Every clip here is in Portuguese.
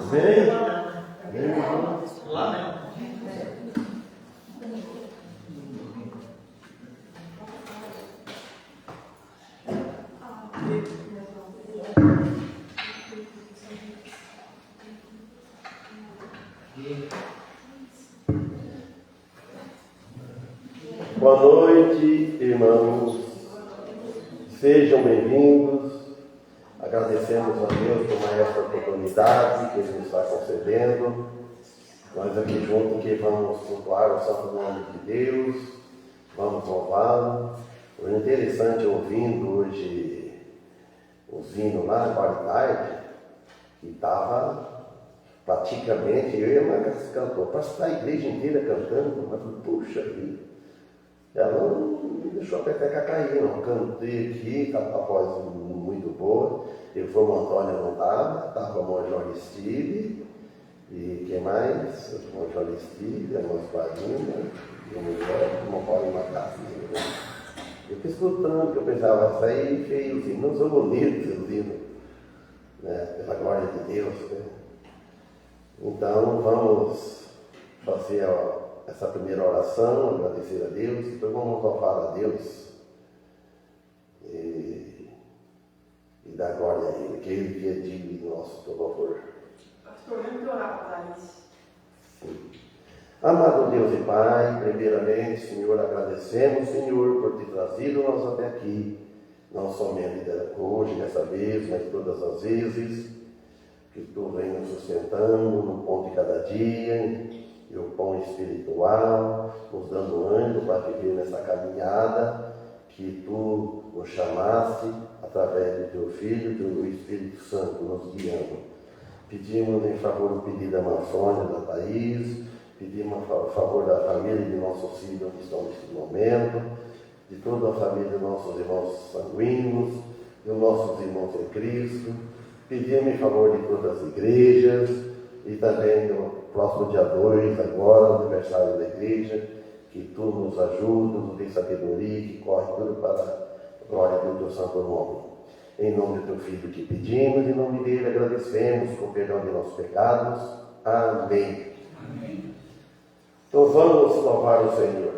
Vem. Lá não. Boa noite, irmãos. Sejam bem-vindos. Agradecemos a Deus por mais essa oportunidade que Ele nos está concedendo. Nós aqui juntos que vamos cultuar o santo nome de Deus, vamos louvá-lo. Foi interessante ouvindo hoje os hinos lá na qualidade, que estava praticamente, eu e a Marcas cantou, para estar a igreja inteira cantando, mas puxa vida, ela não deixou a peteca cair, não. Cantei aqui, estava com a voz muito boa, eu fui o Antônio, não estava a Monja Aristide, e quem mais? A Monja Aristide, a Monja Clarina, e a mulher, uma bola e uma casinha, né? Eu fiquei escutando, que eu pensava, sair feio, assim, não são bonitos os hinos, né? Pela glória de Deus, né? Então, vamos fazer essa primeira oração, agradecer a Deus, depois vamos louvar a Deus e dar glória a Ele, que Ele que é digno de nosso todo louvor. Pastor, vamos orar para isso. Sim. Amado Deus e Pai, primeiramente, Senhor, agradecemos, Senhor, por ter trazido nós até aqui, não somente hoje, dessa vez, mas todas as vezes, que Tu vem nos sustentando no pão de cada dia, e o pão espiritual, nos dando ânimo para viver nessa caminhada que Tu nos chamaste através do Teu Filho, do Espírito Santo, nos guiando. Pedimos em favor do pedido da irmã Sônia, da Thaís, pedimos a favor da família de nossos filhos que estão neste momento, de toda a família dos nossos irmãos sanguíneos, dos nossos irmãos em Cristo. Pedimos em favor de todas as igrejas e também no próximo dia 2, agora, no aniversário da igreja, que Tu nos ajuda, nos dê sabedoria, que corre tudo para a glória do Teu santo nome. Em nome do Teu Filho que pedimos, em nome dele agradecemos com perdão de nossos pecados. Amém. Amém. Então vamos louvar o Senhor.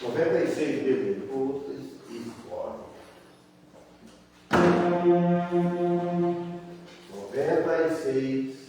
96 minutos e fora. 96.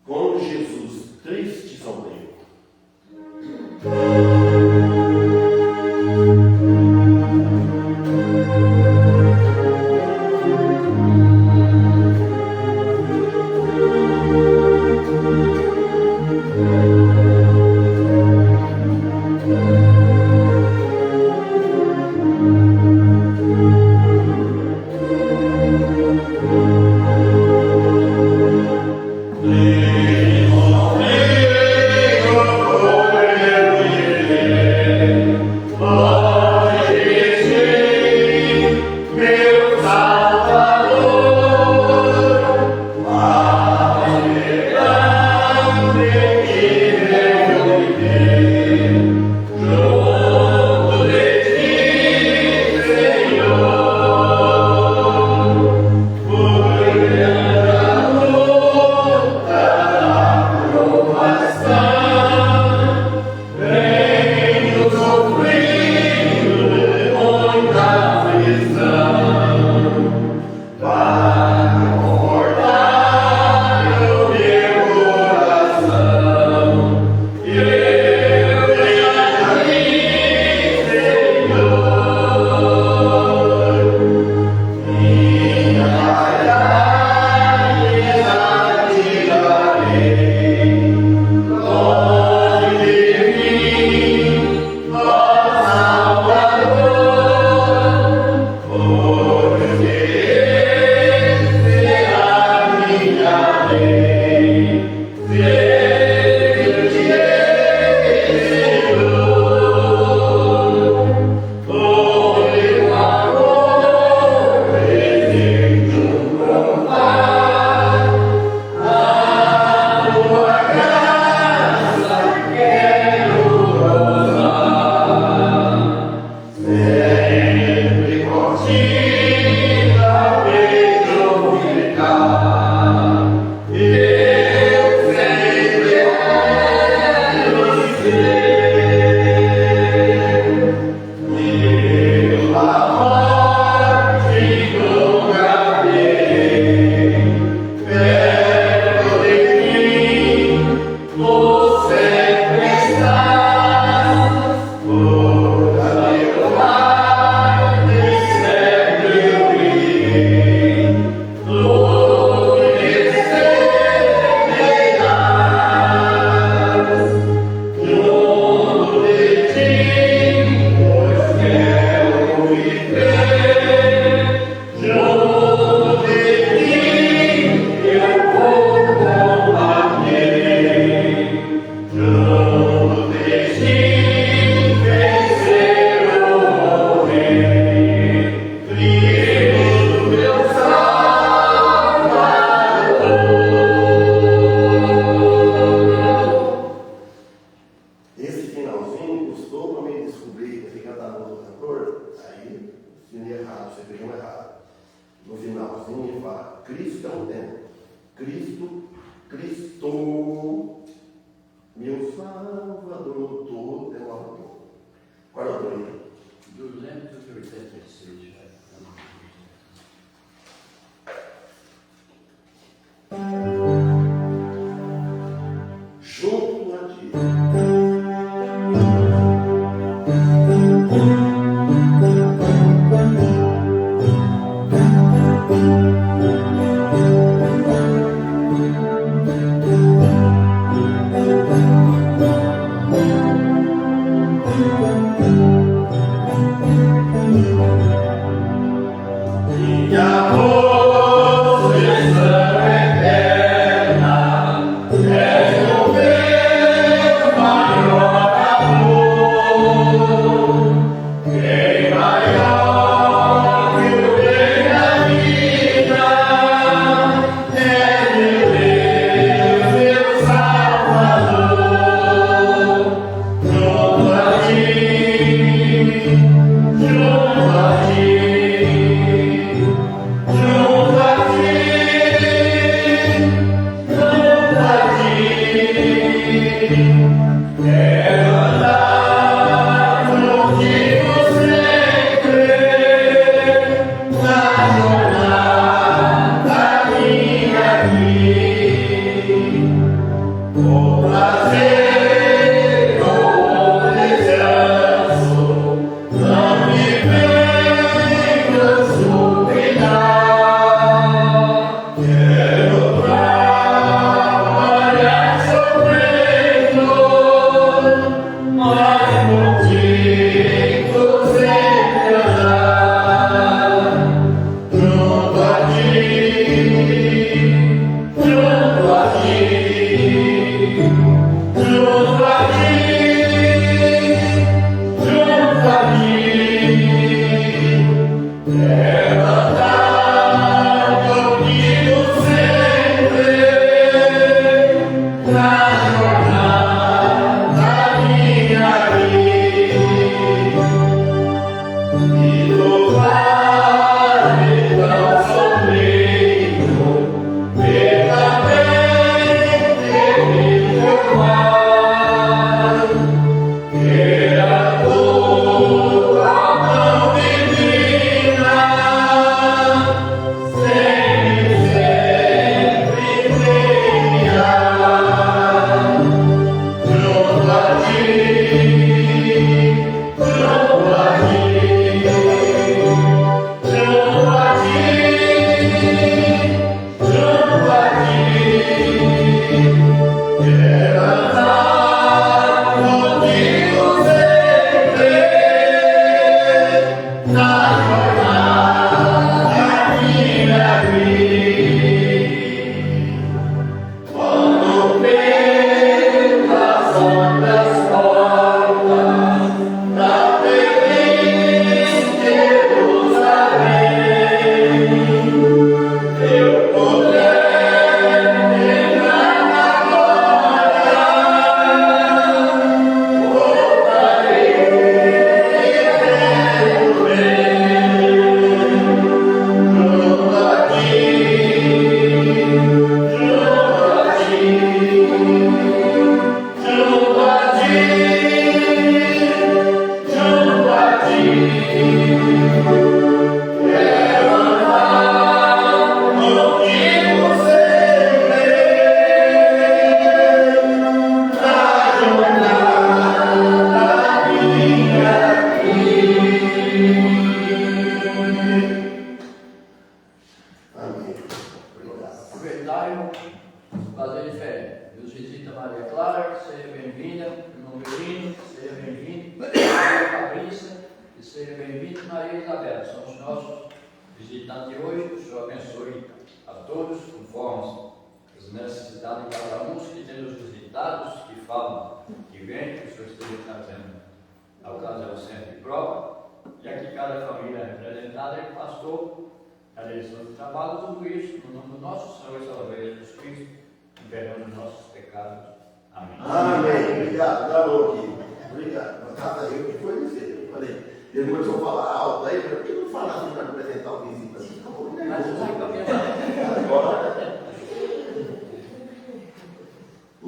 Quando Jesus, triste e sombrio, Meu Salvador, todo é o autor. Qual é o autor aí? 286. Junto a ti.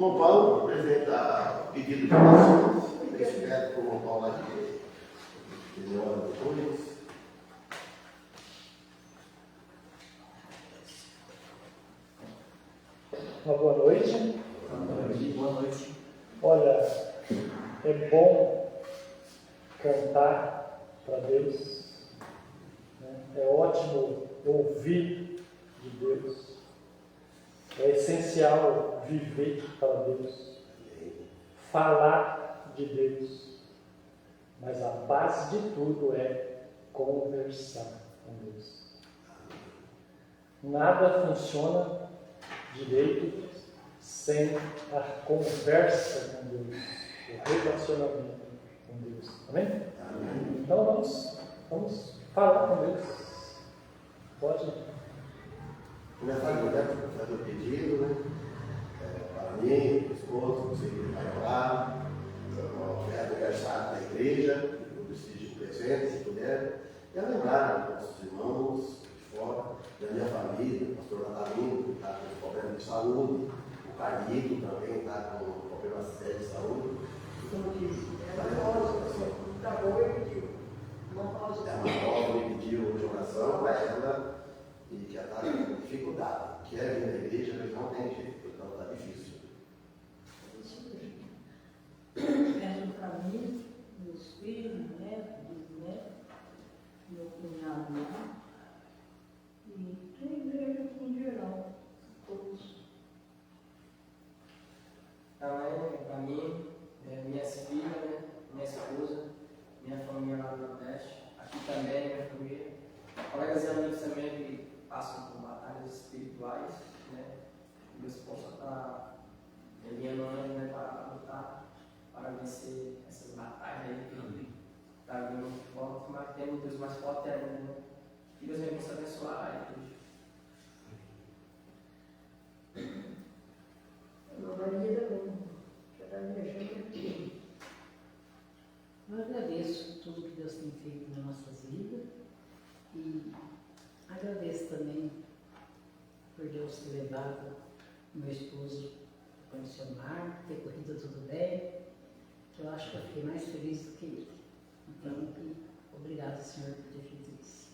Irmão Paulo, apresentar o pedido de oração. Eu espero com o Paulo de hora depois. Uma boa noite. Boa noite. Olha, é bom cantar para Deus, né? É ótimo ouvir de Deus, é essencial viver para Deus, falar de Deus, mas a base de tudo é conversar com Deus. Nada funciona direito sem a conversa com Deus, o relacionamento com Deus. Amém? Amém. Então vamos falar com Deus. Pode. Começar a fazer o pedido, né? Para mim, para o esposo, você que vai orar, é aniversário da igreja, eu preciso de presente, se puder. E a lembrar dos nossos irmãos de fora, da minha família, o pastor Natalino, que está com problema de saúde, o Carlito também está com problema sério de saúde. Então, aqui, Tá bom, ele pediu. Não pode a Marola me pediu hoje oração para ela e que ela está com dificuldade. Quer vir na igreja, mas não tem jeito, então está difícil. Peço para mim, meus filhos, bisnetos, meu cunhado lá, e a igreja em geral, todos. Também, para mim, minhas filhas, minha esposa, minha família lá no Nordeste, aqui também, minha família, colegas e amigos também que passam por batalhas espirituais, né? Deus possa estar enviando anjos, né, para lutar, para vencer essas batalhas aí que está vindo muito forte, mas tem um Deus mais forte ainda, né? Que Deus venha possa abençoar a igreja. Maria também, já está me deixando aqui. Eu agradeço tudo que Deus tem feito nas nossas vidas e agradeço também por Deus ter levado meu esposo para o missionário, ter corrido tudo bem, que eu acho que eu fiquei mais feliz do que ele. Então, obrigado, Senhor, por ter feito isso.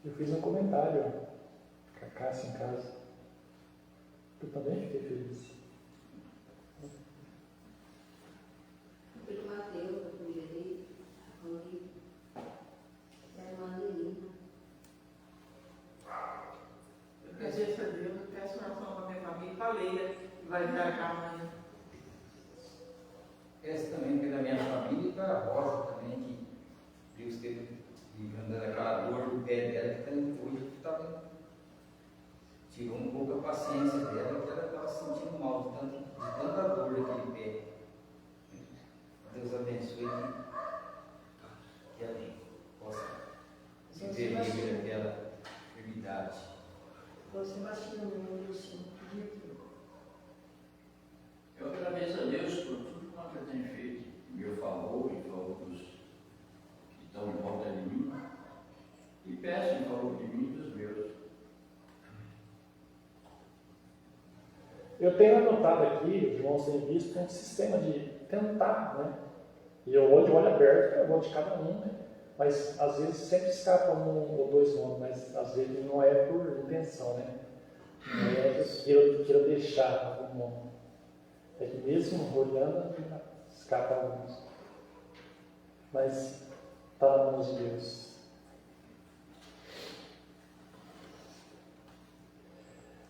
Eu fiz um comentário com a Cássia em casa. Eu também fiquei feliz. Pelo Mateus, a família dele, a família, a irmã Lelina. Eu agradeço a Deus, eu peço oração para minha família, para a Leila, que vai viajar amanhã. Peço também pela minha família e para a Rosa também, que Deus teve andando aquela dor do pé dela, que hoje tirou um pouco a paciência dela, que ela estava sentindo mal de tanta dor daquele pé. Deus abençoe que ela possa viver livre daquela enfermidade. Você Sebastião, meu Senhor, Eu agradeço a Deus por tudo quanto Ele tem feito em meu favor, em favor dos que estão em volta de mim, e peço em favor de mim e dos meus. Eu tenho anotado aqui, os irmãos têm visto, um sistema de tentar, né? E eu olho de olho aberto, eu vou de cada um, né? Mas às vezes sempre escapa um ou dois nomes, mas às vezes não é por intenção, né? Não é que eu queira deixar algum nome. É que mesmo olhando, escapa alguns. Mas está na mão de Deus.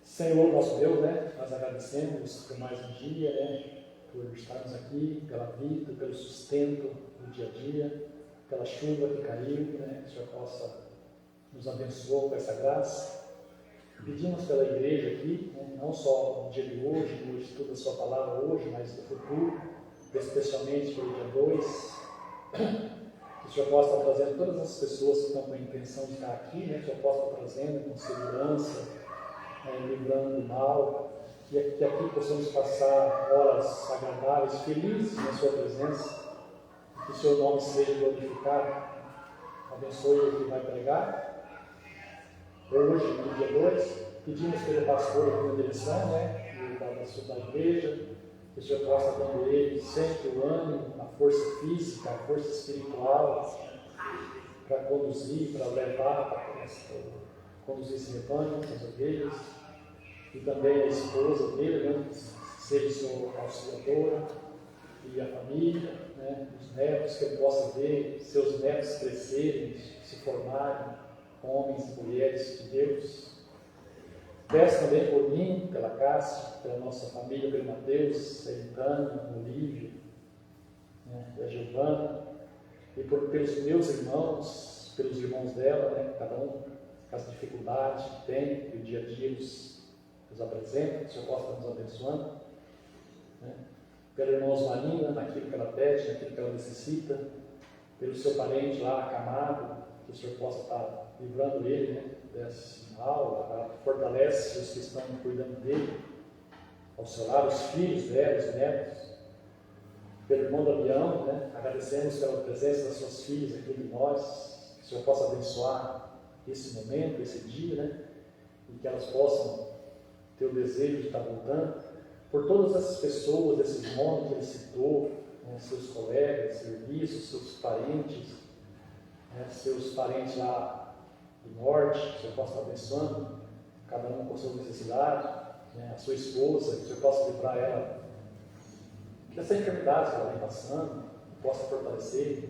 Senhor, nosso Deus, né? Nós agradecemos por mais um dia, né? Por estarmos aqui, pela vida, pelo sustento do dia a dia, pela chuva que caiu, né? Que o Senhor possa nos abençoar com essa graça. Pedimos pela igreja aqui, né? Não só no dia de hoje, no estudo da sua palavra hoje, mas no futuro, especialmente pelo dia 2. Que o Senhor possa estar trazendo todas as pessoas que estão com a intenção de estar aqui, né? Que o Senhor possa estar trazendo com segurança, livrando do mal, que aqui possamos passar horas agradáveis, felizes na sua presença, que o seu nome seja glorificado. Abençoe o que vai pregar hoje, no dia 2. Pedimos pelo pastor aqui na direção, né? da igreja, que o Senhor possa dando a ele sempre o ânimo, a força física, a força espiritual, para conduzir, para levar, para conduzir esse rebanho, essas ovelhas, e também a esposa dele, né, seja sua auxiliadora, e a família, né, os netos, que ele possa ver seus netos crescerem, se formarem, homens e mulheres de Deus. Peço também por mim, pela Cássia, pela nossa família, pelo Mateus, a Itânia, a Olívia, né, a Giovana, e pelos meus irmãos, pelos irmãos dela, né, cada um com as dificuldades que tem, que o dia a dia nos apresenta, que o Senhor possa nos abençoando. Né? Pela irmã Osmarina, naquilo que ela pede, naquilo que ela necessita, pelo seu parente lá acamado, que o Senhor possa estar livrando ele, né, desse mal, fortalece os que estão cuidando dele, ao seu lado, os filhos dela, os netos. Pelo irmão Damião, né, agradecemos pela presença das suas filhas aqui entre nós, que o Senhor possa abençoar esse momento, esse dia, né, e que elas possam ter o desejo de estar voltando. Por todas essas pessoas, esses nomes que ele citou, né, seus colegas, serviços, seus parentes, né, seus parentes lá do norte, que o Senhor possa estar abençoando, cada um com a sua necessidade, né, a sua esposa, que o Senhor possa livrar ela dessa enfermidade que ela vem passando, que possa fortalecer.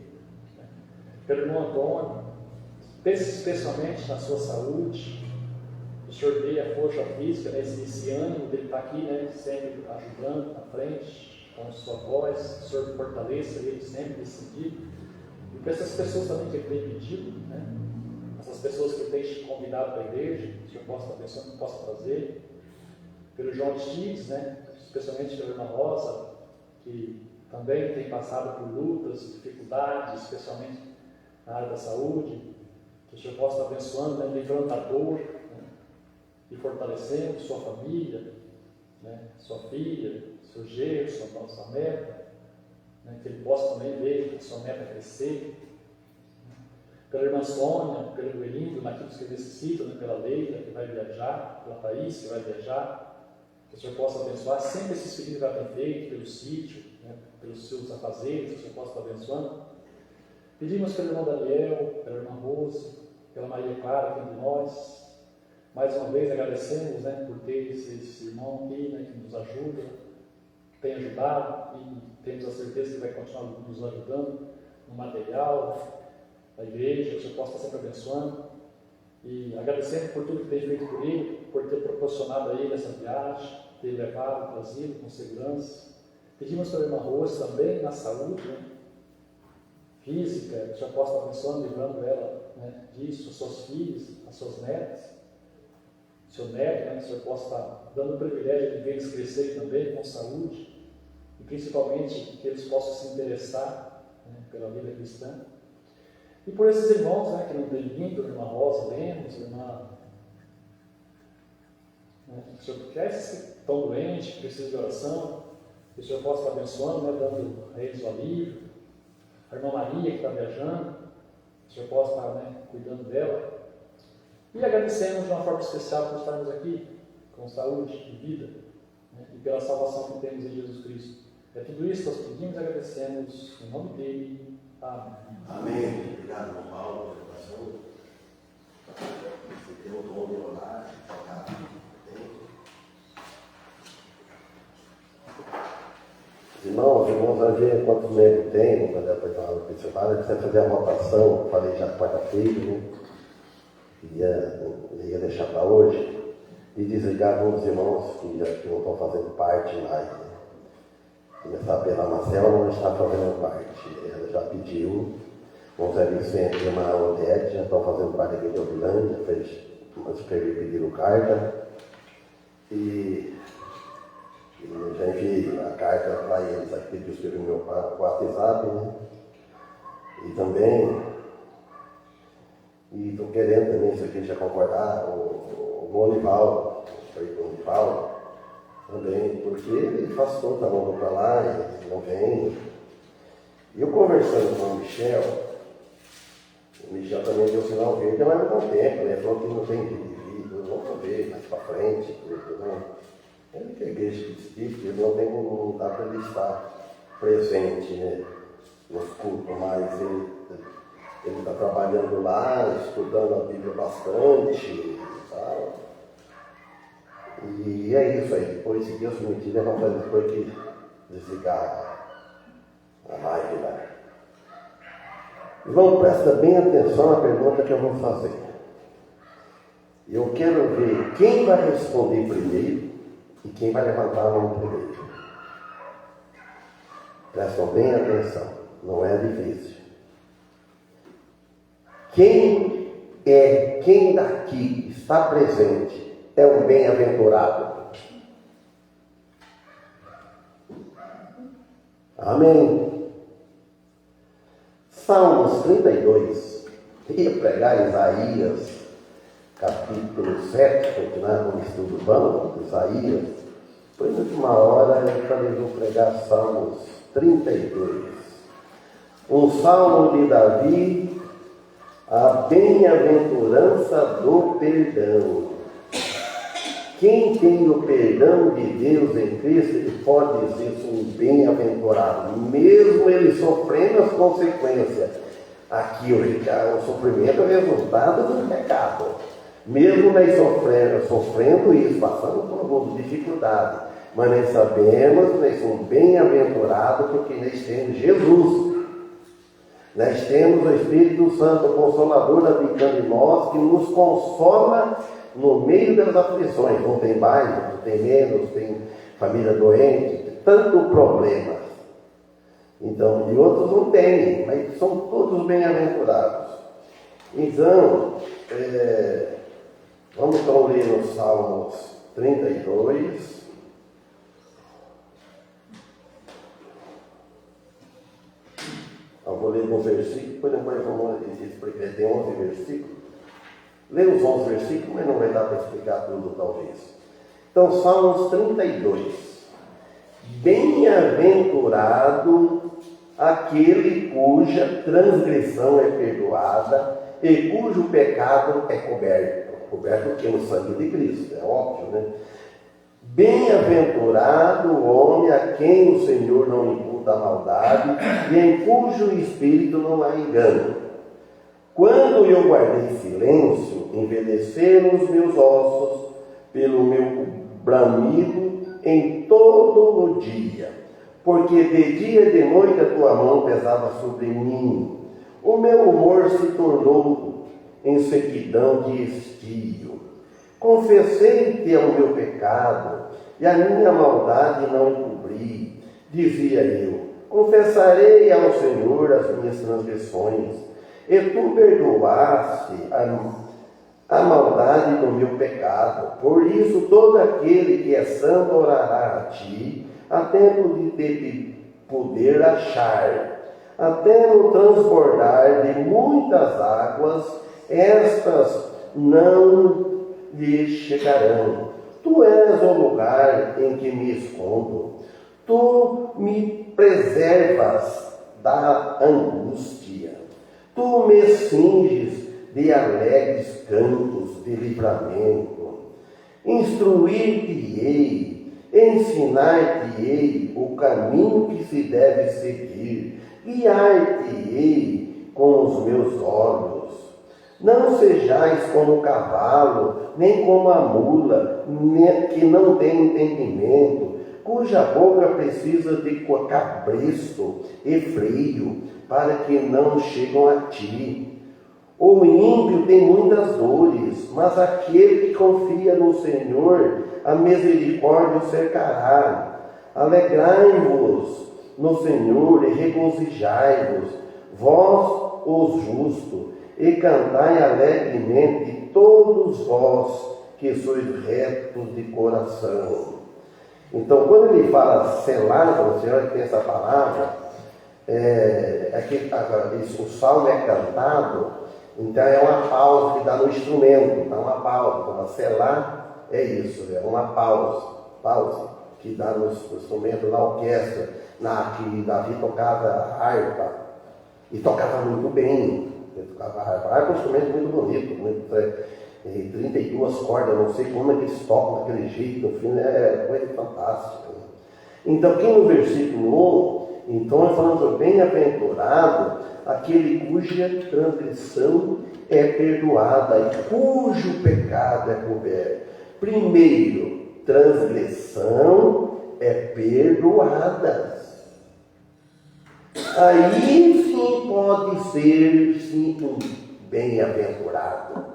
Né. Pelo irmão Antônio, especialmente na sua saúde, o Senhor dê a força física, né, esse ânimo dele estar aqui, né, sempre ajudando na frente, com a sua voz, o Senhor fortaleça ele sempre nesse sentido. E para essas pessoas também que ele tem pedido, né, essas pessoas que ele tem convidado para a igreja, que o Senhor possa abençoar, que possa trazer. Pelo João Stigs, né, especialmente pela irmã Rosa, que também tem passado por lutas, dificuldades, especialmente na área da saúde, que o Senhor possa estar abençoando, né, livrando da dor, né, e fortalecendo sua família, né, sua filha, seu genro, sua neta, né, que ele possa também ver a sua neta crescer. Pela irmã Sônia, pelo Elindo, naquilo que ele necessita, né, pela Leila, que vai viajar, pela Thaís, que vai viajar, que o Senhor possa abençoar sempre esses pedidos que ela tem feito, pelo sítio, né, pelos seus afazeres, que o Senhor possa estar abençoando. Pedimos pelo irmão Daniel, pela irmã Rose, pela Maria Clara, aqui entre nós. Mais uma vez agradecemos, né, por ter esse irmão aqui, né, que nos ajuda, que tem ajudado, e temos a certeza que vai continuar nos ajudando no material, na igreja, que o Senhor possa estar sempre abençoando. E agradecemos por tudo que tem feito por ele, por ter proporcionado a ele essa viagem, ter levado, trazido com segurança. Pedimos pela irmã Rose também, na saúde, né, física, que o Senhor possa estar abençoando, livrando ela, né, disso, os seus filhos, as suas netas, seu neto, né, que o Senhor possa estar dando o privilégio de ver eles crescerem também com saúde, e principalmente que eles possam se interessar, né, pela vida cristã. E por esses irmãos, né, que não têm vindo, a irmã Rosa Lemos, a irmã, né, que o Senhor quer esses que estão doentes, que precisam de oração, que o Senhor possa estar abençoando, né, dando a eles o alívio. A irmã Maria, que está viajando, que o Senhor possa estar, né, cuidando dela. E agradecemos de uma forma especial por estarmos aqui, com saúde e vida, né, e pela salvação que temos em Jesus Cristo. É tudo isso que nós pedimos e agradecemos em nome dele. Amém. Amém. Obrigado, irmão Paulo, pela oração. Você tem o dom de orar, de tocar. Irmãos, vamos ver quantos membros tem, vamos fazer a oitava principal, ele precisa fazer a votação, eu falei já quarta-feira, né? Ia deixar para hoje, e desligar alguns irmãos que não estão fazendo parte mais, né? Começar pela Marcela, não está fazendo parte, ela já pediu, o Zé Vicente e a irmã Odete já estão fazendo parte aqui de Obilândia, pediram carta, e já enviei a carta para eles, aqui pediu escrever meu WhatsApp, né? E também, e estou querendo também, se aqui já concordar, o Bonival, também, porque ele afastou, está mandando para lá, ele não vem. E eu conversando com o Michel também deu sinal verde, mas não dá tempo, né? Falou que não tem vídeo, vamos ver mais para frente, tudo, né? A única igreja que diz que ele não dá para ele estar presente, né, nos cultos, mas ele está trabalhando lá, estudando a Bíblia bastante e tal. E é isso aí. Depois, se Deus permitir, nós vamos fazer depois que desligar a live lá. Irmão, presta bem atenção na pergunta que eu vou fazer. Eu quero ver quem vai responder primeiro e quem vai levantar a mão primeiro. Prestam bem atenção, não é difícil. Quem daqui está presente é um bem-aventurado? Amém. Salmos 32, ia pregar Isaías, capítulo 7, continuar com o estudo bom, Isaías. Depois, na última hora, eu falei, vou pregar Salmos 32. Um salmo de Davi, a bem-aventurança do perdão. Quem tem o perdão de Deus em Cristo, ele pode dizer um bem-aventurado, mesmo ele sofrendo as consequências. Aqui o sofrimento é resultado do pecado. Mesmo nós sofrendo isso, passando por alguma dificuldade, mas nós sabemos que nós somos bem-aventurados porque nós temos Jesus. Nós temos o Espírito Santo, o Consolador, habitando em nós, que nos consola no meio das aflições. Não tem mais, não tem menos, tem família doente, tem tanto problema. Então, e outros não têm, mas são todos bem-aventurados. Então, vamos então ler os Salmos 32. Eu vou ler um versículo, depois vamos explicar. Tem 11 versículos. Lê os 11 versículos, mas não vai dar para explicar tudo, talvez. Então, Salmos 32. Bem-aventurado aquele cuja transgressão é perdoada e cujo pecado é coberto. Coberto que é o sangue de Cristo, é óbvio, né? Bem-aventurado o homem a quem o Senhor não imputa a maldade e em cujo espírito não há engano. Quando eu guardei silêncio, envelheceram os meus ossos pelo meu bramido em todo o dia, porque de dia e de noite a tua mão pesava sobre mim. O meu humor se tornou em sequidão de estio. Confessei-te ao meu pecado, e a minha maldade não encobri. Dizia eu, confessarei ao Senhor as minhas transgressões, e tu perdoaste a maldade do meu pecado. Por isso todo aquele que é santo orará a ti, a tempo de te poder achar. Até no transbordar de muitas águas, estas não lhe chegarão. Tu és o lugar em que me escondo. Tu me preservas da angústia. Tu me cinges de alegres cantos de livramento. Instruir-te-ei, ensinar-te-ei o caminho que se deve seguir. Guiar-te-ei com os meus olhos. Não sejais como o cavalo, nem como a mula, que não tem entendimento, cuja boca precisa de cabresto e freio, para que não chegam a ti. O ímpio tem muitas dores, mas aquele que confia no Senhor, a misericórdia o cercará. Alegrai-vos no Senhor e regozijai-vos, vós os justos, e cantai alegremente todos vós que sois retos de coração. Então, quando ele fala selado, o Senhor tem essa palavra, o salmo é cantado, então é uma pausa que dá no instrumento, dá uma pausa. Então, selar é isso, é uma pausa que dá no instrumento, na orquestra, que Davi tocava harpa, e tocava muito bem. Ele tocava harpa. A harpa é um instrumento muito bonito, 32 cordas, eu não sei como é que eles tocam daquele jeito, no fim, é coisa fantástica. Né? Então, aqui no versículo 1, então é falando, bem-aventurado aquele cuja transgressão é perdoada e cujo pecado é coberto. Primeiro, transgressão é perdoada. Aí sim pode ser sim um bem-aventurado.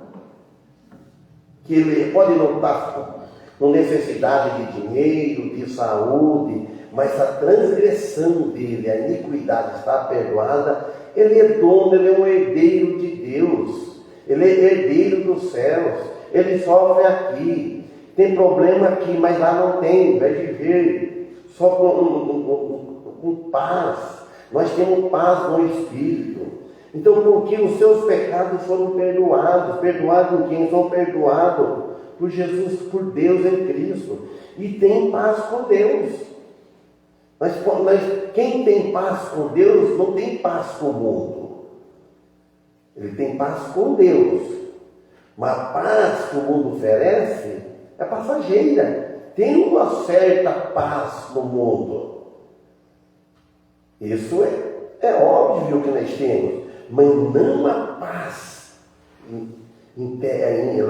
Que ele pode não estar com necessidade de dinheiro, de saúde, mas a transgressão dele, a iniquidade está perdoada. Ele é dono, ele é um herdeiro de Deus, ele é herdeiro dos céus, ele sofre aqui, tem problema aqui, mas lá não tem, vai viver só com paz. Nós temos paz no Espírito. Então, porque os seus pecados foram perdoados. Perdoados em quem? São perdoados por Jesus, por Deus em Cristo. E tem paz com Deus. Mas quem tem paz com Deus não tem paz com o mundo. Ele tem paz com Deus. Mas a paz que o mundo oferece é passageira. Tem uma certa paz no mundo. Isso é óbvio que nós temos. Mas não a paz interna,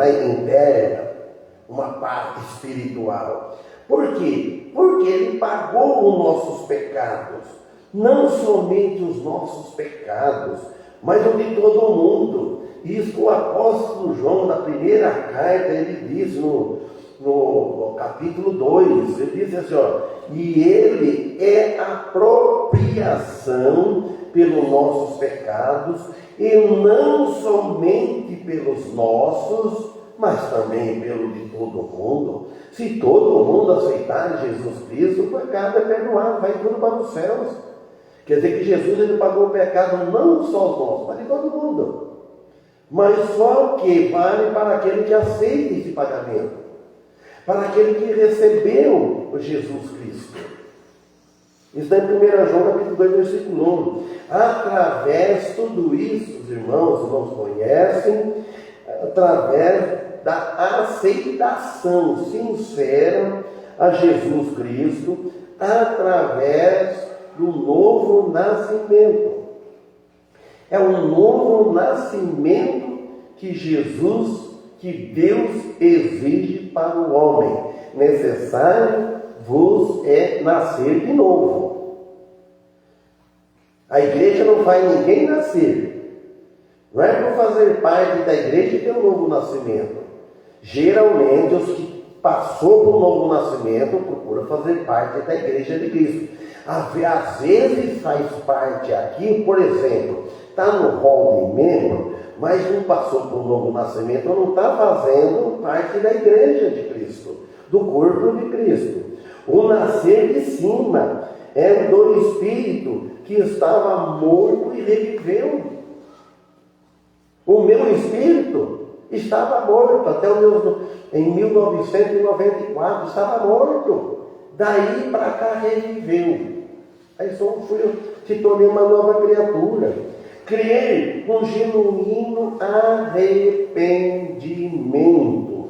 uma paz espiritual. Por quê? Porque Ele pagou os nossos pecados, não somente os nossos pecados, mas o de todo mundo. Isso o apóstolo João, na primeira carta, ele diz no capítulo 2, ele diz assim, ó, e Ele é a apropriação pelos nossos pecados, e não somente pelos nossos, mas também pelo de todo mundo. Se todo mundo aceitar Jesus Cristo, o pecado é perdoado, vai tudo para os céus. Quer dizer que Jesus ele pagou o pecado não só os nossos, mas de todo mundo. Mas só que vale para aquele que aceita esse pagamento, para aquele que recebeu o Jesus Cristo. Isso está em 1 João capítulo 2, versículo 1. Através, tudo isso, os irmãos conhecem, através da aceitação sincera a Jesus Cristo, através do novo nascimento. É um novo nascimento que Deus exige para o homem. Necessário vos é nascer de novo. A igreja não faz ninguém nascer. Não é por fazer parte da igreja que é um novo nascimento. Geralmente, os que passou por um novo nascimento procuram fazer parte da igreja de Cristo. Às vezes faz parte aqui, por exemplo, está no hall de membro, mas não passou por um novo nascimento, não está fazendo parte da igreja de Cristo, do corpo de Cristo. O nascer de cima é do Espírito que estava morto e reviveu. O meu espírito estava morto, até em 1994, estava morto. Daí para cá reviveu. Aí se tornei uma nova criatura. Crer com genuíno arrependimento,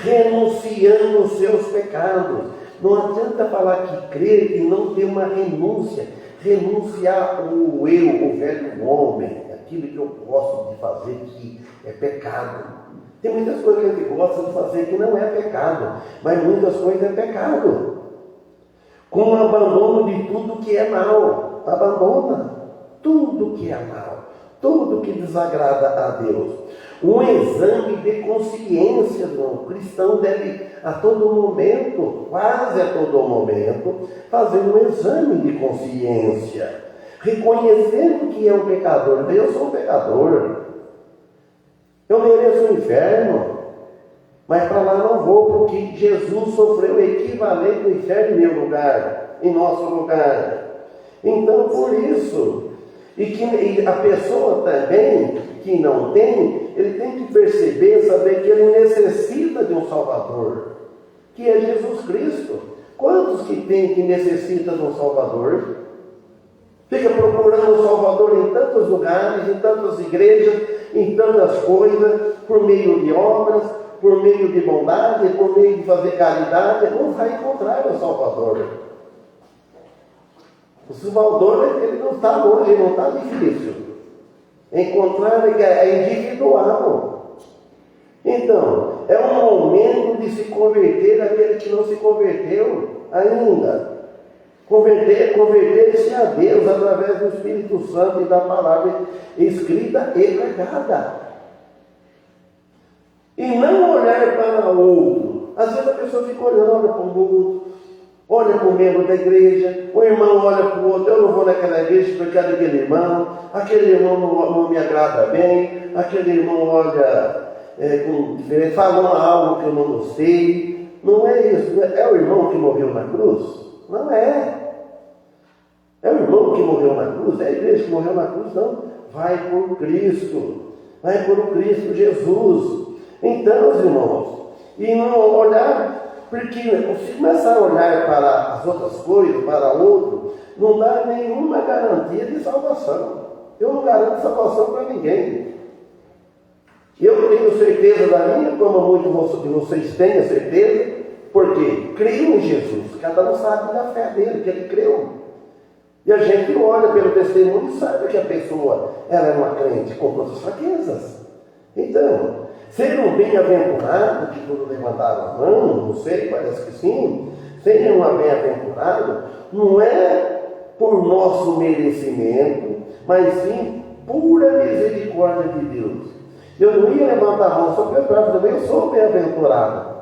renunciando os seus pecados. Não adianta falar que crer e não ter uma renúncia. Renunciar o eu, o velho homem, aquilo que eu gosto de fazer que é pecado. Tem muitas coisas que a gente gosta de fazer que não é pecado, mas muitas coisas é pecado. Com o abandono de tudo que é mal. Abandona tudo que é mal, tudo que desagrada a Deus. Um exame de consciência do cristão deve a todo momento, quase a todo momento, fazer um exame de consciência, reconhecendo que é um pecador. Eu sou um pecador, eu mereço o inferno, mas para lá não vou, porque Jesus sofreu o equivalente do inferno em meu lugar, em nosso lugar. Então, por isso, e a pessoa também que não tem, ele tem que perceber, saber que ele necessita de um Salvador, que é Jesus Cristo. Quantos que tem que necessita de um Salvador? Fica procurando um Salvador em tantos lugares, em tantas igrejas, em tantas coisas, por meio de obras, por meio de bondade, por meio de fazer caridade, não vai encontrar o Salvador. O Salvador, ele não está longe, ele não está difícil. Encontrar é individual. Então, é um momento de se converter aquele que não se converteu ainda. Converter-se a Deus através do Espírito Santo e da palavra escrita e pregada. E não olhar para o outro. Às vezes a pessoa fica olhando, olha para o outro, olha para o membro da igreja, o irmão olha para o outro, eu não vou naquela igreja porque é daquele irmão, aquele irmão não me agrada bem, aquele irmão olha falando algo que eu não gostei. Não é isso, é o irmão que morreu na cruz? Não é. É o irmão que morreu na cruz, é a igreja que morreu na cruz, não. Vai por Cristo, vai por Cristo Jesus. Então, irmãos, e não olhar, porque se começar a olhar para as outras coisas, para outro, não dá nenhuma garantia de salvação. Eu não garanto salvação para ninguém. Eu tenho certeza da minha, como muitos de vocês têm a certeza, porque creio em Jesus. Cada um sabe da fé dele, que ele creu. E a gente olha pelo testemunho e sabe que a pessoa ela é uma crente com todas as fraquezas. Então, ser um bem-aventurado, que todos levantaram a mão, não sei, parece que sim, ser um bem-aventurado não é por nosso merecimento, mas sim pura misericórdia de Deus. Eu não ia levantar a mão só para eu também, eu sou bem-aventurado.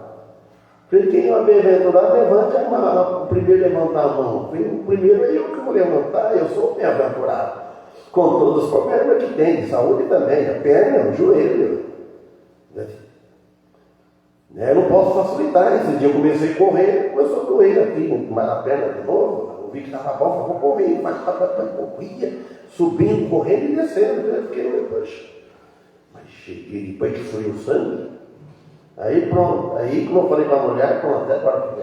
Porque quem é bem-aventurado, levante a mão. O primeiro levantar a mão. O primeiro é eu que vou levantar, eu sou bem-aventurado. Com todos os problemas que tem, de saúde também, a perna, o joelho. Eu não posso facilitar. Esse dia eu comecei a correr, começou a doer aqui, a perna de novo. Eu vi que estava bom, vou correr, corria, subindo, correndo e descendo. Eu fiquei, poxa. Mas cheguei, depois que foi o sangue. Aí pronto, aí como eu falei para a mulher, pronto, até agora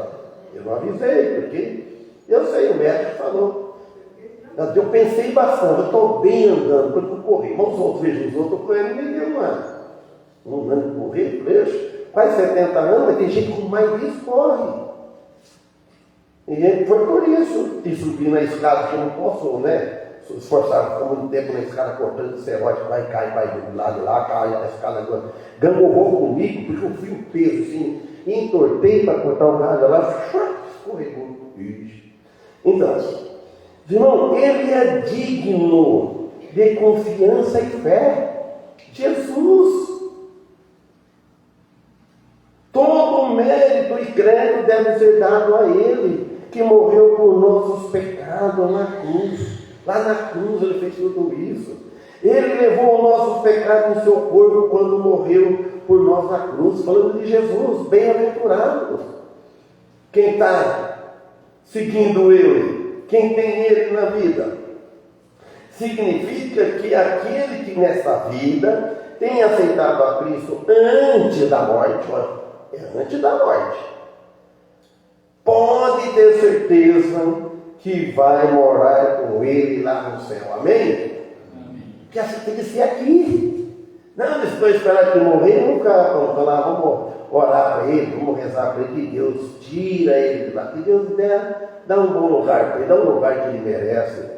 eu não avisei, porque eu sei, o médico falou. Eu pensei bastante, eu estou bem andando, quando eu corri, mas os outros, vejo os outros correndo, me deu um ano de correr, vejo, quase 70 anos, mas tem gente com mais disso, corre. E foi por isso, e subir na escada, que eu não posso, né? Esforçar, ficar muito tempo na escada cortando o serrote, vai cair, vai de lá, cai a escada agora. Gangorrou comigo, porque eu fui um peso assim, entortei para cortar o galho lá, escorregou. Então, irmão, ele é digno de confiança e fé. Jesus. Todo o mérito e crédito deve ser dado a ele, que morreu por nossos pecados na cruz. Lá na cruz ele fez tudo isso. Ele levou os nossos pecados no seu corpo quando morreu por nós na cruz. Falando de Jesus, bem-aventurado. Quem está seguindo ele, quem tem ele na vida, significa que aquele que nessa vida tem aceitado a Cristo antes da morte, antes da morte, pode ter certeza que vai morar com ele lá no céu. Amém? Que assim tem que ser aqui. Não estou esperando que morrer, nunca vamos falar, vamos orar para ele, vamos rezar para ele, que Deus tira ele de lá, que Deus dá um bom lugar para ele, dá um lugar que ele merece.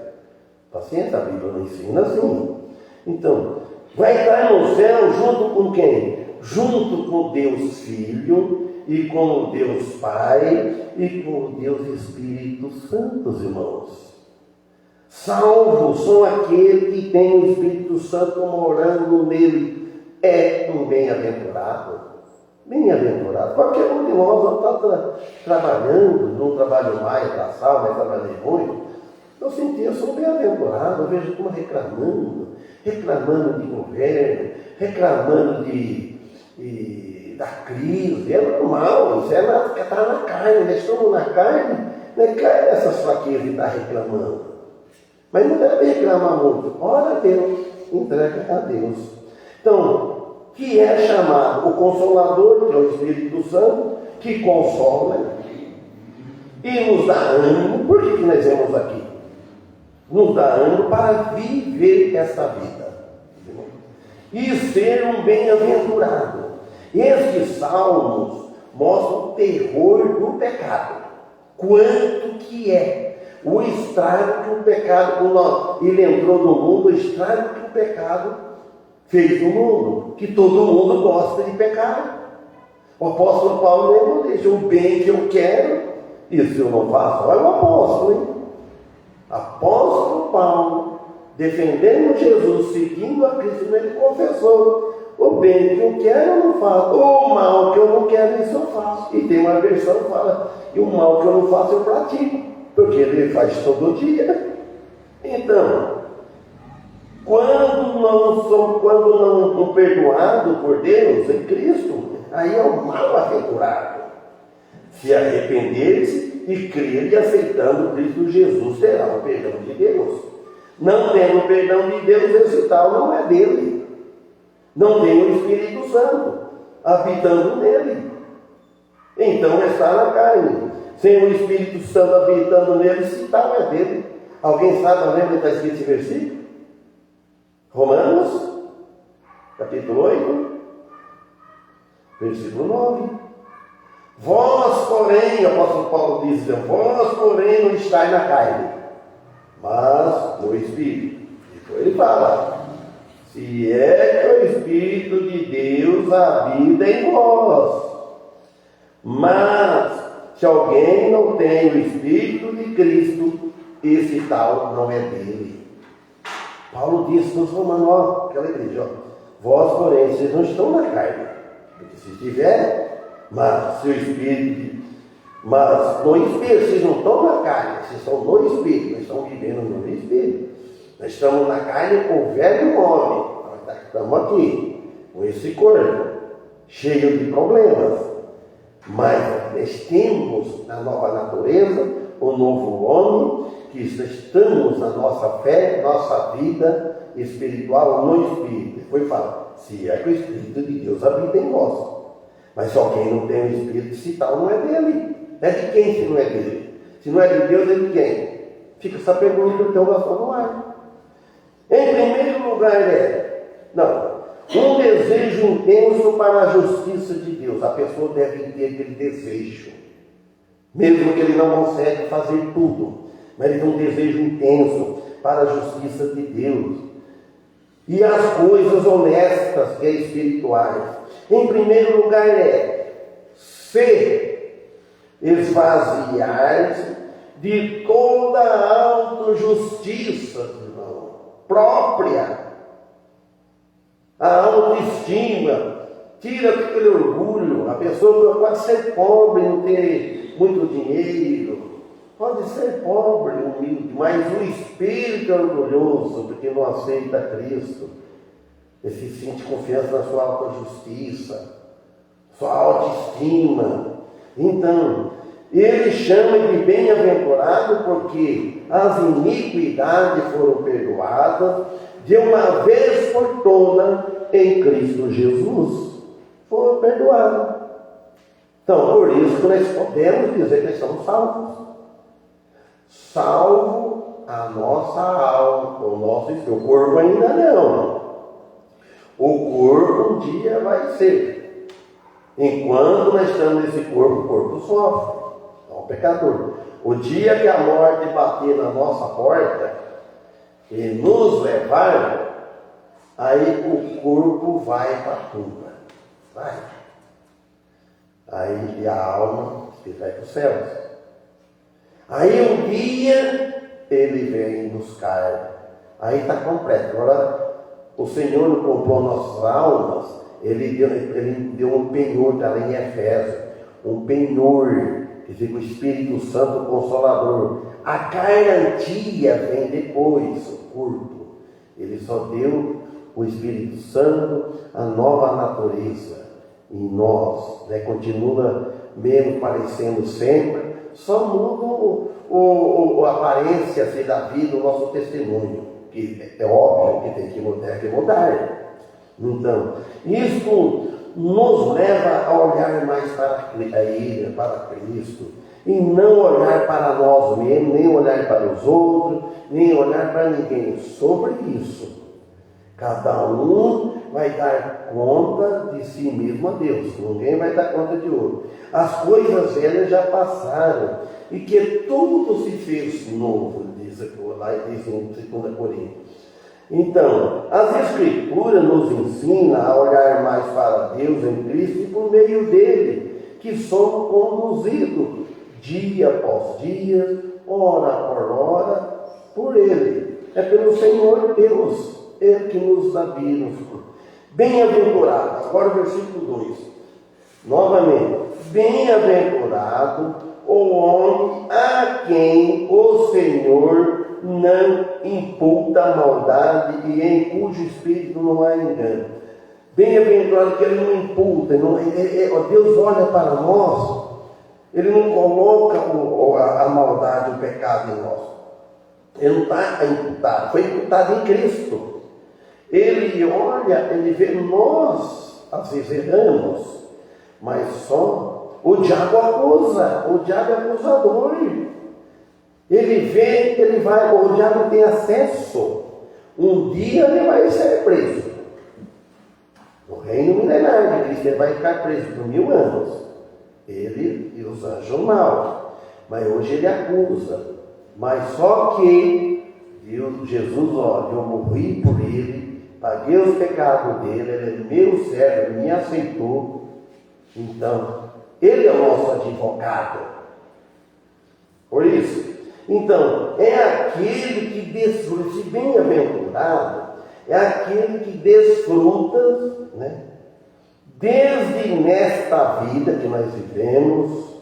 Paciência, a Bíblia não ensina assim. Então, vai estar no céu junto com quem? Junto com Deus Filho, e com o Deus Pai, e com o Deus Espírito Santo, irmãos. Salvos são aqueles que têm o Espírito Santo morando nele. É um bem-aventurado. Bem-aventurado. Qualquer um de nós não está trabalhando, não trabalho mais para a sala, mas trabalhei muito. Eu senti, eu sou bem-aventurado, eu vejo como reclamando de governo, reclamando da crise. É normal, isso está na carne, nós estamos na carne, né? Cai essas fraquezas de estar reclamando. Mas não deve reclamar muito. Ora a Deus, entrega a Deus. Então, que é chamado o Consolador, que é o Espírito Santo, que consola e nos dá ânimo. Por que nós vemos aqui? Nos dá ânimo para viver essa vida. e ser um bem-aventurado. Estes salmos mostram o terror do pecado. Quanto que é o estrago que o pecado, quando ele entrou no mundo, o estrago que o pecado fez no mundo, que todo mundo gosta de pecar. O apóstolo Paulo não deixa o bem que eu quero, isso eu não faço. Olha o apóstolo, hein? Apóstolo Paulo, defendendo Jesus, seguindo a Cristo, ele confessou: o bem que eu quero eu não faço, o mal que eu não quero isso eu faço. E tem uma versão que fala: e o mal que eu não faço eu pratico, porque ele faz todo dia. Então, quando não perdoado por Deus em Cristo, aí é o mal-aventurado. Se arrepender-se e crer e aceitando Cristo Jesus, terá o perdão de Deus. Não tendo o perdão de Deus, esse tal não é dele. Não tem o Espírito Santo habitando nele. Então está na carne. Sem o Espírito Santo habitando nele, esse tal é dele. Alguém sabe onde está escrito esse versículo? Romanos, capítulo 8, versículo 9. Vós, porém, o apóstolo Paulo diz: vós, porém, não estáis na carne, mas no Espírito. Depois ele fala: se é que o Espírito de Deus habita em vós. Mas, se alguém não tem o Espírito de Cristo, esse tal não é dele. Paulo disse nos Romanos, ó, aquela igreja, ó: vós, porém, vocês não estão na carne, porque se estiverem, mas se o Espírito, mas no Espírito, vocês não estão na carne, vocês estão no Espírito, nós estamos vivendo no Espírito. Nós estamos na carne com o velho homem, nós estamos aqui, com esse corpo, cheio de problemas, mas nós temos na nova natureza, o novo homem, que estamos na nossa fé, nossa vida espiritual no Espírito. Depois fala: se é que o Espírito de Deus habita em vós. Mas se alguém não tem o Espírito, se tal não é dele. É de quem se não é dele? Se não é de Deus, é de quem? Fica essa pergunta do teu coração no ar. Em primeiro lugar um desejo intenso para a justiça de Deus. A pessoa deve ter aquele desejo, mesmo que ele não consegue fazer tudo, mas ele tem um desejo intenso para a justiça de Deus e as coisas honestas, que é espirituais. Em primeiro lugar se esvaziar-se de toda a autojustiça, irmão, própria, a autoestima, tira aquele orgulho. A pessoa pode ser pobre, não ter muito dinheiro, pode ser pobre, humilde, mas o espírito é orgulhoso, porque não aceita Cristo. Ele se sente confiança na sua autojustiça, sua autoestima. Então, ele chama de bem-aventurado porque as iniquidades foram perdoadas de uma vez por todas em Cristo Jesus. Foram perdoadas. Então, por isso que nós podemos dizer que nós estamos salvos. Salvo a nossa alma, o nosso espírito. O corpo ainda não. O corpo um dia vai ser. Enquanto nós estamos nesse corpo, o corpo sofre. É um pecador. O dia que a morte bater na nossa porta e nos levar, aí o corpo vai para a tumba. Vai. Aí a alma vai para os céus. Aí um dia ele vem buscar. Aí está completo. Agora, o Senhor não comprou nossas almas, ele deu um penhor, está lá em Efésios, um penhor, quer dizer, o Espírito Santo Consolador. A garantia vem depois, o corpo. Ele só deu o Espírito Santo, a nova natureza em nós, né? Continua mesmo parecendo sempre, só muda a aparência assim, da vida, o nosso testemunho, que é óbvio que tem que mudar. Então, isso nos leva a olhar mais para Ele, para Cristo, e não olhar para nós mesmos, nem olhar para os outros, nem olhar para ninguém. Sobre isso, Cada um vai dar conta de si mesmo a Deus. Ninguém vai dar conta de outro. As coisas velhas já passaram e que tudo se fez novo, diz lá em 2 Coríntios. Então, as Escrituras nos ensinam a olhar mais para Deus em Cristo e por meio dele, que somos conduzidos dia após dia, hora por hora, por ele. É pelo Senhor Deus, ele que nos dá vida. Bem-aventurado, agora o versículo 2, novamente, bem-aventurado o homem a quem o Senhor não imputa maldade e em cujo espírito não há engano. Bem-aventurado que ele não imputa, Deus olha para nós, ele não coloca a maldade, o pecado em nós. Ele não está imputado, foi imputado em Cristo. Ele olha, ele vê nós, às vezes erramos, mas só o diabo acusa, o diabo é acusador. Ele vê, o diabo tem acesso. Um dia ele vai ser preso. No reino milenar de Cristo ele vai ficar preso por 1000 anos. Ele e os anjos mal. Mas hoje ele acusa. Mas só que Jesus, olha, eu morri por ele, paguei os pecados dele, ele é meu servo, ele me aceitou. Então, ele é o nosso advogado. Por isso, então, é aquele que desfruta, esse bem-aventurado, é aquele que desfruta, né, desde nesta vida que nós vivemos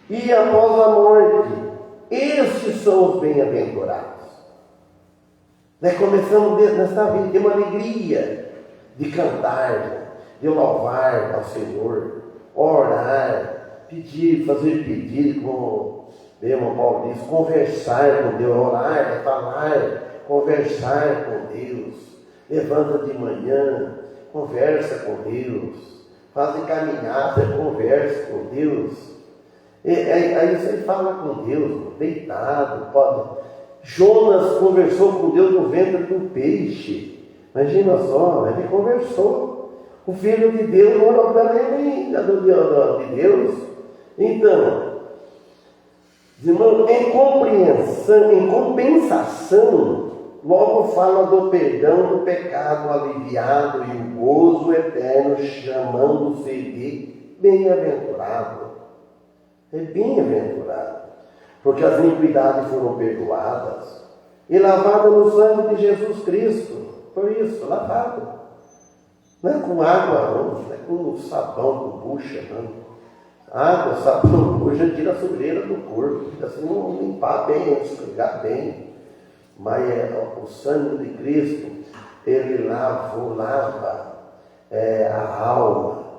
e após a morte. Estes são os bem-aventurados. Nós começamos nesta vida, tem uma alegria de cantar, de louvar ao Senhor, orar, pedir, fazer pedido, como o irmão Paulo diz, conversar com Deus, orar, é falar, conversar com Deus. Levanta de manhã, conversa com Deus, faz caminhada, conversa com Deus. Aí você fala com Deus, deitado, pode. Jonas conversou com Deus no ventre do peixe. Imagina só, ele conversou. O Filho de Deus orou para ele de Deus. Então, irmão, em compensação, logo fala do perdão do pecado aliviado e o gozo eterno, chamando-se de bem-aventurado. É bem-aventurado, porque as iniquidades foram perdoadas e lavadas no sangue de Jesus Cristo. Por isso, lavado. Não é com água, não é com sabão, com bucha, não. Água, sabão, bucha tira a sujeira do corpo, tira assim, limpar bem, esfregar bem. Mas o sangue de Cristo, ele lava a alma.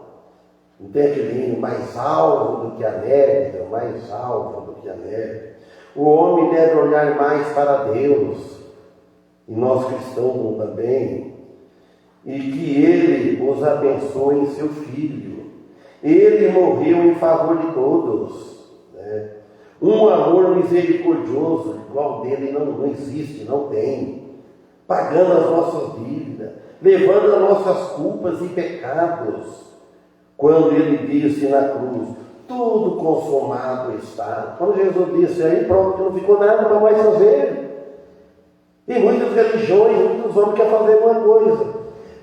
Não tem aquele hino, mais alvo do que a neve, mais alvo do que a neve. O homem deve olhar mais para Deus, e nós cristãos também, e que Ele os abençoe em seu Filho. Ele morreu em favor de todos, né? Um amor misericordioso, igual dele não existe, não tem, pagando as nossas dívidas, levando as nossas culpas e pecados. Quando ele disse na cruz, tudo consumado está. Quando Jesus disse aí, pronto, não ficou nada para mais fazer. E muitas religiões, muitos homens querem fazer uma coisa.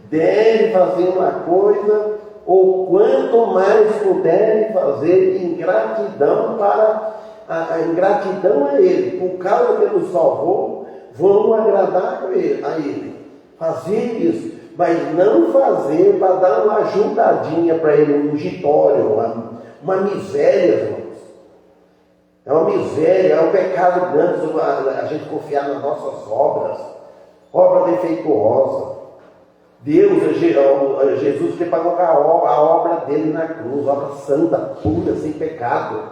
Deve fazer uma coisa, ou quanto mais puderem fazer em gratidão a ingratidão a Ele. Por causa que Ele nos salvou, vamos agradar a Ele. Fazer isso. Mas não fazer para dar uma ajudadinha para ele, um ungitório, uma miséria, irmãos. É uma miséria, é um pecado grande a gente confiar nas nossas obras, obra defeituosa. Deus, Jesus que pagou a obra dele na cruz, obra santa, pura, sem pecado.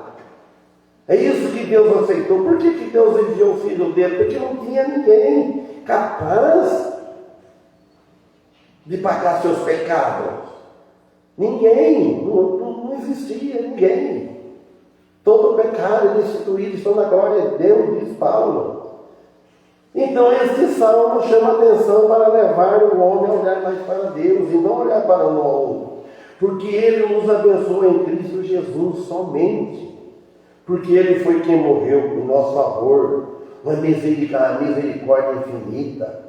É isso que Deus aceitou. Por que Deus enviou o Filho dele? Porque não tinha ninguém capaz de pagar seus pecados. Ninguém, não existia ninguém. Todo pecado é destituído, estão na glória de Deus, diz Paulo. Então este salmo chama a atenção para levar o homem a olhar mais para Deus e não olhar para o outro, porque Ele nos abençoa em Cristo Jesus somente, porque Ele foi quem morreu em nosso favor, uma misericórdia infinita.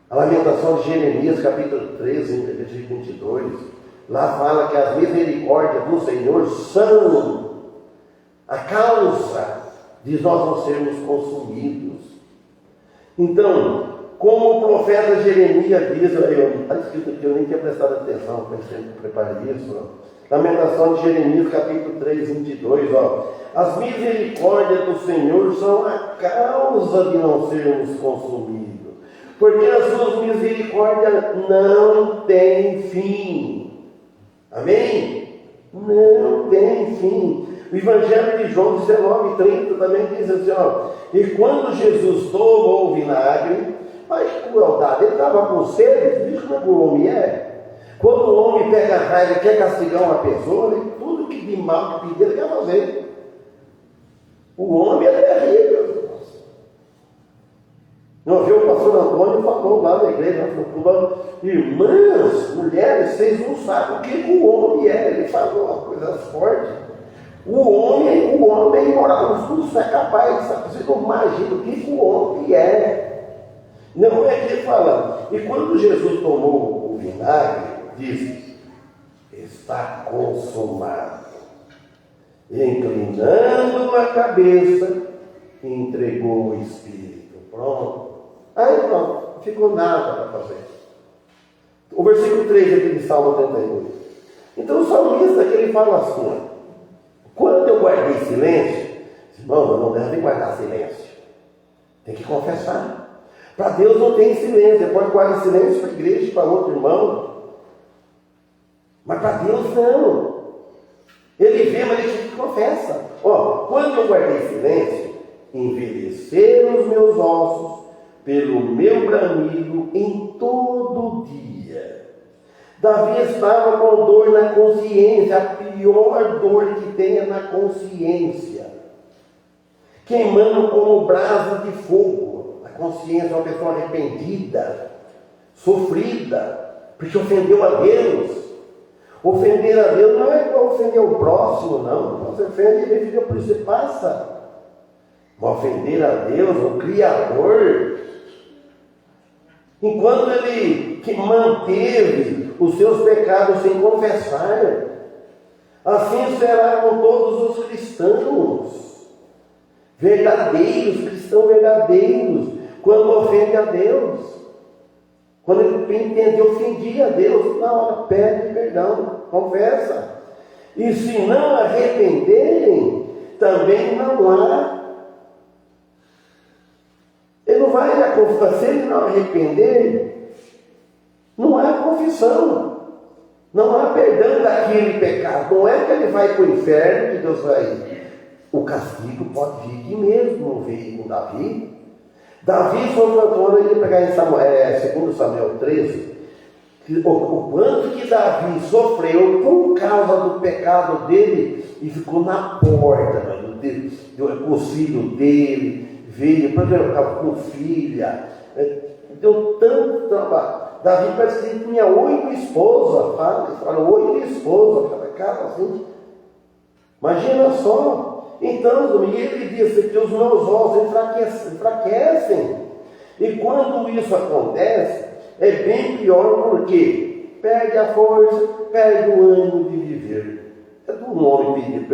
A Lamentação de Jeremias, capítulo 13, versículo 22, lá fala que as misericórdias do Senhor são a causa de nós não sermos consumidos. Então, como o profeta Jeremias diz, está escrito aqui, eu nem tinha prestado atenção, pensei que preparei isso. Lamentação de Jeremias, capítulo 3, 22, as misericórdias do Senhor são a causa de não sermos consumidos, porque as suas misericórdias não têm fim. Amém? Não tem fim. O Evangelho de João 19:30 também diz assim, e quando Jesus tomou o vinagre, mas que crueldade, ele estava com sede, viu como é que o homem é? Quando o homem pega a raiva e quer castigar uma pessoa, tudo que de mal que pedir, ele quer fazer. O homem é terrível. Não viu, o pastor Antônio falou lá na igreja, falou, irmãs, mulheres, vocês não sabem o que o homem é. Ele falou uma coisa forte. O homem moral, tudo é capaz, você não imagina o que o homem é. Não é que ele fala. E quando Jesus tomou o vinagre, diz, está consumado. E inclinando a cabeça, entregou o Espírito. Pronto. Aí pronto, não ficou nada para fazer. O versículo 3 aqui de Salmo 88. Então o salmista que ele fala assim, quando eu guardei silêncio, irmão, eu não devo guardar silêncio. Tem que confessar. Para Deus não tem silêncio. Você pode guardar silêncio para a igreja, para outro irmão. Mas para Deus não. Ele vê, mas ele confessa. Quando eu guardei silêncio, envelheceram os meus ossos pelo meu bramido em todo dia. Davi estava com dor na consciência, a pior dor que tem é na consciência. Queimando como brasa de fogo. A consciência é uma pessoa arrependida, sofrida, porque ofendeu a Deus. Ofender a Deus não é igual ofender o próximo, não. Você ofende, ele fica por isso, você passa. Mas ofender a Deus, o Criador, enquanto ele que manteve os seus pecados sem confessar, assim será com todos os cristãos verdadeiros, cristãos verdadeiros, quando ofende a Deus. Quando ele entende, ofendia a Deus, na hora pede perdão, confessa. E se não arrependerem, também não há. Ele não vai na confissão, se ele não arrepender, não há confissão. Não há perdão daquele pecado. Não é que ele vai para o inferno, que Deus vai. O castigo pode vir aqui mesmo, não veio com Davi. Davi sofreu quando ele pegar em 2 Samuel 13, o quanto que Davi sofreu por causa do pecado dele e ficou na porta, o filho dele veio, por exemplo, com filha, deu tanto trabalho. Davi parece que tinha 8 esposas, fala 8 esposas, cada casa assim. Imagina só. Então, ele disse que os meus ossos enfraquecem. E quando isso acontece, é bem pior porque perde a força, perde o ânimo de viver. Um homem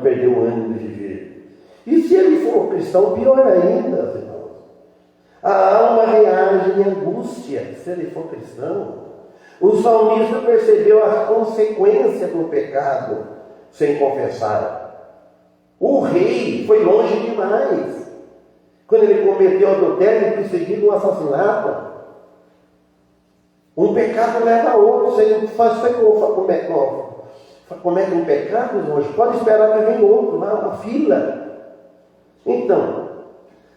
perdeu o ânimo de viver. E se ele for cristão, pior ainda, irmãos. A alma reage em angústia, se ele for cristão. O salmista percebeu a consequência do pecado sem confessar. O rei foi longe demais. Quando ele cometeu adultério, perseguido, um assassinato. Um pecado leva a outro. Você comete um pecado hoje, pode esperar que venha outro, lá, uma fila. Então,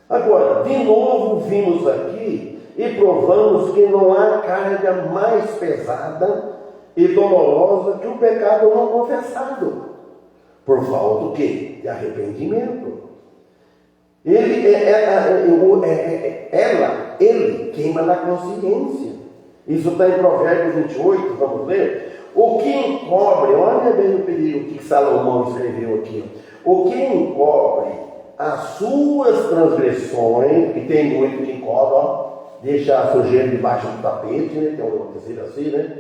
agora, de novo vimos aqui e provamos que não há carga mais pesada e dolorosa que o pecado não confessado. Por falta do quê? De arrependimento. Ele queima na consciência. Isso está em Provérbios 28, vamos ver. O que encobre, olha bem o perigo que Salomão escreveu aqui. O que encobre as suas transgressões, que tem muito que encobre, ó, deixa a sujeira debaixo do tapete, né? Tem um dizer assim, né?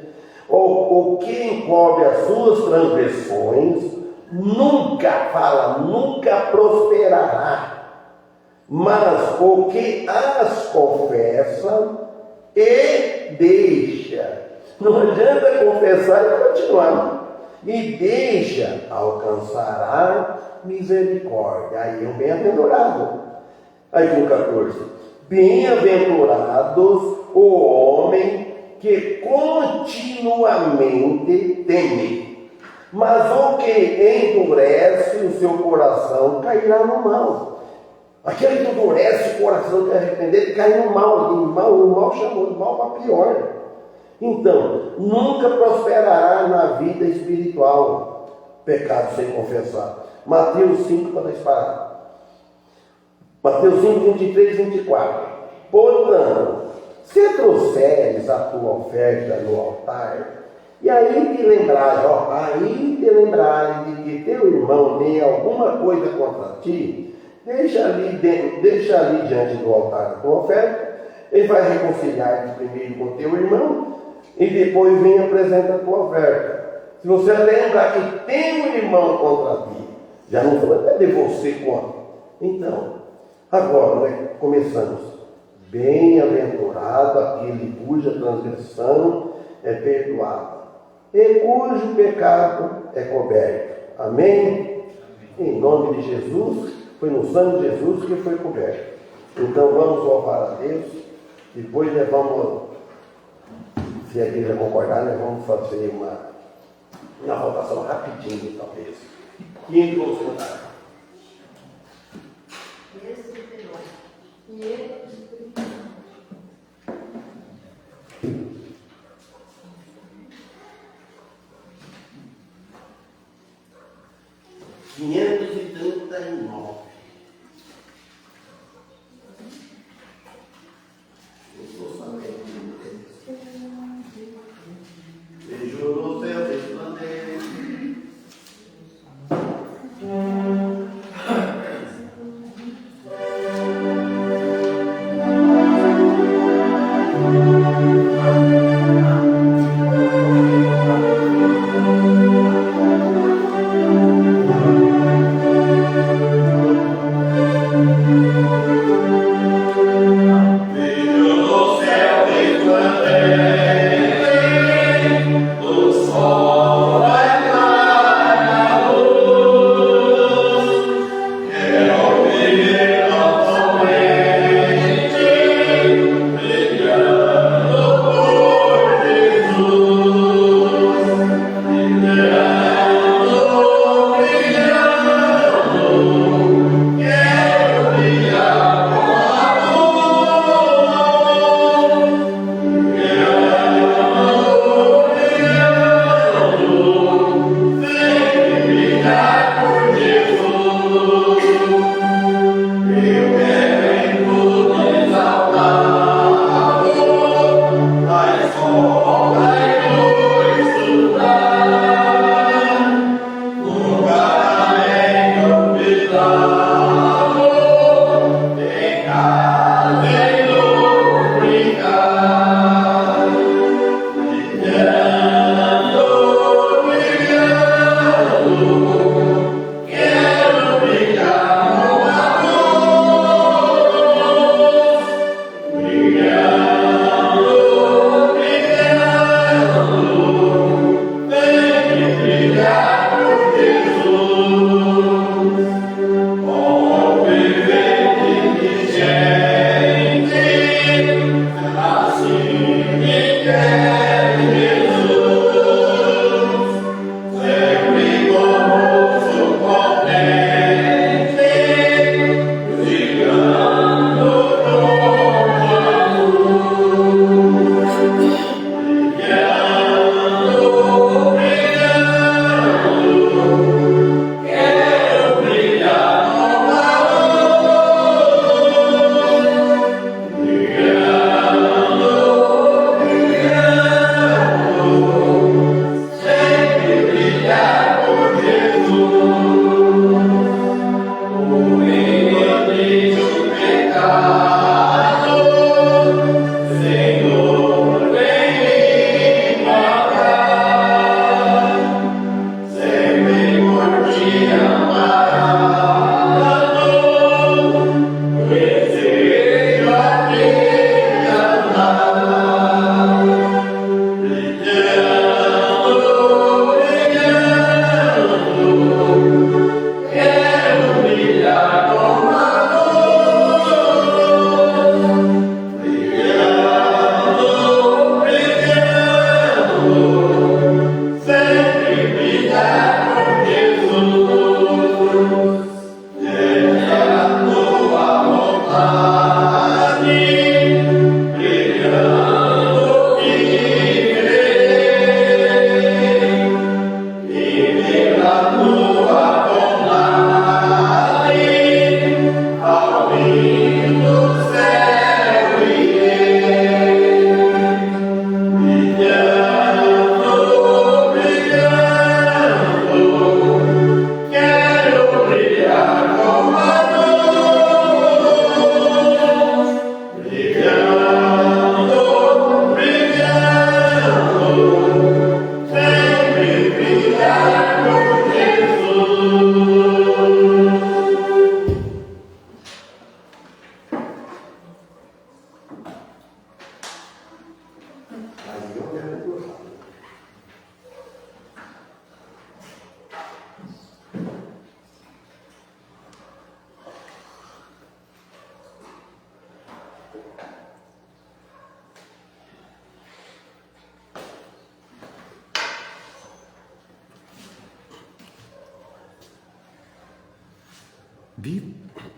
O que encobre as suas transgressões, nunca prosperará. Mas o que as confessa e deixa. Não adianta confessar e continuar. E deixa, alcançará misericórdia. Aí é um bem-aventurado. Aí no 14. Bem-aventurados o homem que continuamente teme. Mas o que endurece o seu coração cairá no mal. Aquele que endurece o coração de arrepender cai no mal. O mal chamou de mal para pior. Então, nunca prosperará na vida espiritual pecado sem confessar. Mateus 5, para nós parar. Mateus 5, 23 e 24. Portanto, se trouxeres a tua oferta no altar, e aí te lembrares, de que teu irmão tem alguma coisa contra ti, deixa ali diante do altar a tua oferta, ele vai reconciliar primeiro com teu irmão, e depois vem apresentar a tua oferta. Se você lembrar que tem um irmão contra ti, já não foi de você contra. Então, agora, né, começamos. Bem-aventurado aquele cuja transgressão é perdoada e cujo pecado é coberto. Amém? Em nome de Jesus, foi no sangue de Jesus que foi coberto. Então vamos louvar a Deus. Depois nós vamos, se a igreja concordar, nós vamos fazer uma votação rapidinho, talvez. 15 voluntários. Beijo no céu, resplandecer.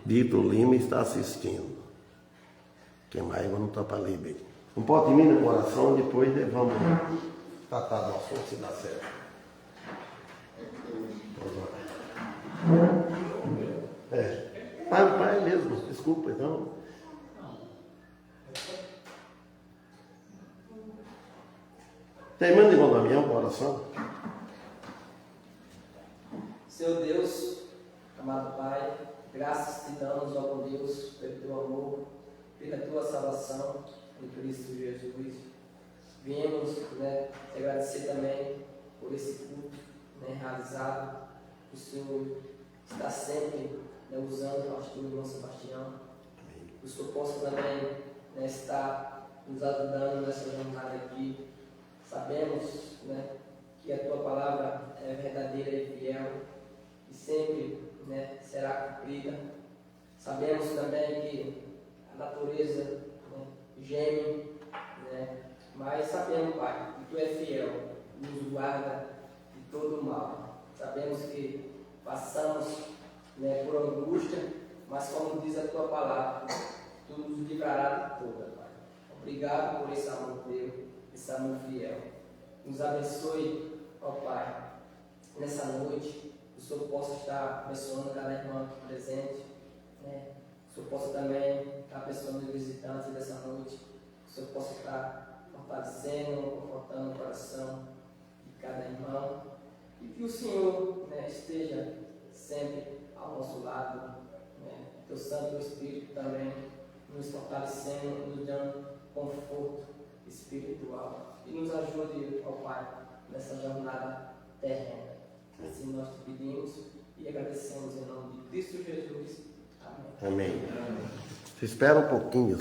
Vitor Lima está assistindo. Quem mais? Eu não estou para ler bem. Um pote de mim no coração, depois vamos tratar do assunto se dá certo. Pai mesmo, desculpa, então. Terminando de mandar minha oração. Senhor Deus, amado Pai, graças te damos, ó Deus, pelo teu amor, pela tua salvação em Cristo Jesus. Viemos te agradecer também por esse culto realizado. O Senhor está sempre usando o pastor João Sebastião. Que o Senhor possa também estar nos ajudando nessa jornada aqui. Sabemos que a tua palavra é verdadeira e fiel e sempre será cumprida. Sabemos também que a natureza geme, mas sabemos, Pai, que tu és fiel, nos guarda de todo o mal. Sabemos que passamos por angústia, mas como diz a tua palavra, tu nos livrarás de toda, Pai. Obrigado por esse amor teu, esse amor fiel. Nos abençoe, ó Pai, nessa noite. Que o Senhor possa estar abençoando cada irmão aqui presente. Que o Senhor possa também estar abençoando os visitantes dessa noite. Que o Senhor possa estar fortalecendo, confortando o coração de cada irmão. E que o Senhor esteja sempre ao nosso lado. Que o Santo Espírito também nos fortalecendo, nos dando conforto espiritual. E nos ajude, ó Pai, nessa jornada terrena. Assim nós te pedimos e agradecemos em nome de Cristo Jesus. Amém. Amém. Se espera um pouquinho.